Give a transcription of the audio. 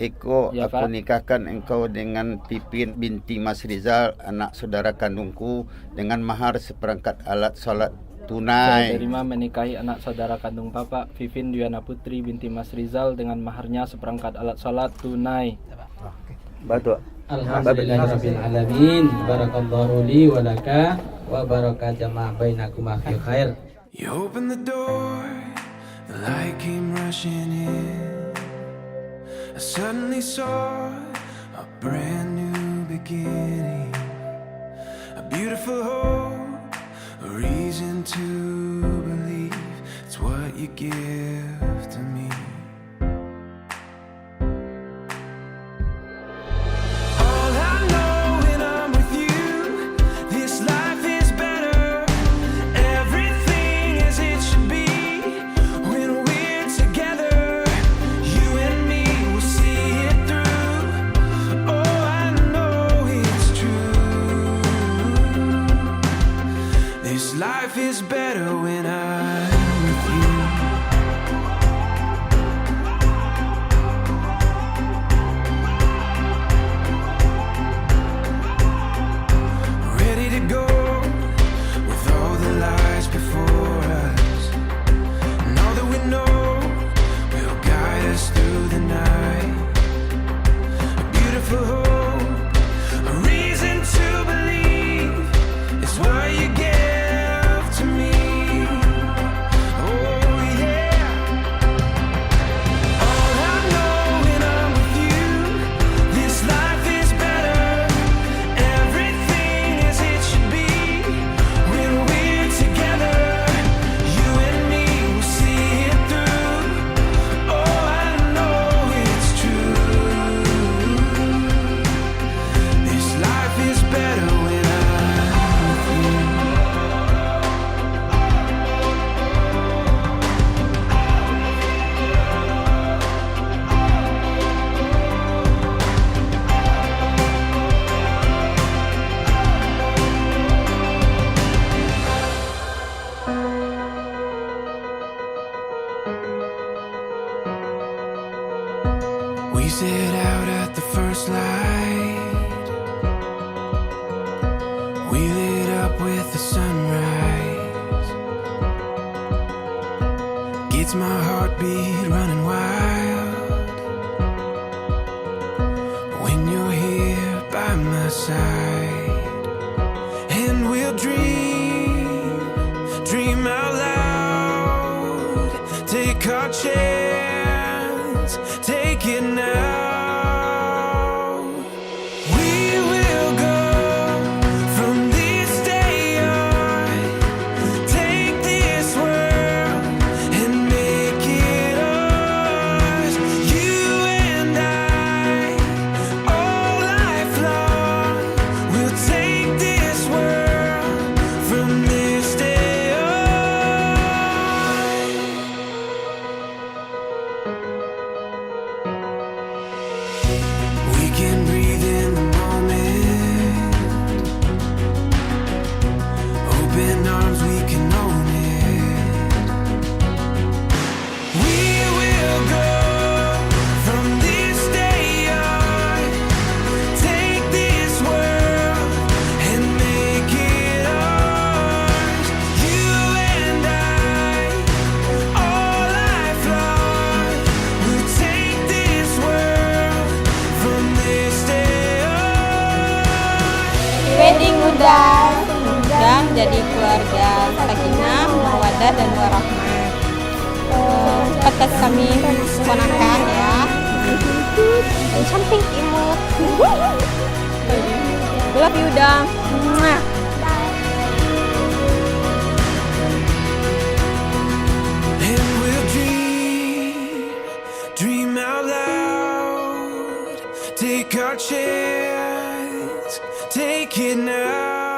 Eko, Ya, aku Pak. nikahkan engkau dengan Pipin binti Mas Rizal, anak saudara kandungku, dengan mahar seperangkat alat sholat Saya tunai. terima menikahi anak saudara kandung Bapak, Vivin Diana Putri binti Mas Rizal, dengan maharnya seperangkat alat sholat tunai. Batu. Alhamdulillahirabbil alamin. Barakallahu li wa laka wa baraka jama' bainakuma fi khair. You opened the door, the light came rushing in. I suddenly saw a brand new beginning, a beautiful hope, a reason to believe it's what you give to me. All I know when I'm with you, this life is better. Everything as it should be when we're together. You and me will see it through. Oh, I know it's true. This life is better when I'm with you. Ready to go with all the lies before us, and all that we know will guide us through the night. A beautiful hope, a reason to believe is what you give to me. Oh yeah. All I know when I'm with you, this life is better. Everything as it should be when we're together. You and me will see it through. Oh, I know it's true. This life is better when I'm with you. We set out at the first light. We lit up with the sunrise. Gets my heartbeat running wild when you're here by my side. And we'll dream out loud. Take our chance, take it now. We will go from this day on. Take this world and make it ours. You and I, all life long, we'll take this world from this day on. We can breathe in the moment. Open arms, we can own it. We will go from this day on. Take this world and make it ours. You and I, all life long, we'll take this world from this day on. Wedding udah jadi keluarga sakinah, mawaddah dan warahmah. Kata kami ponakan ya. Dan samping imut. Love you udah. Mwah. And we'll dream out loud. Take our chance, take it now.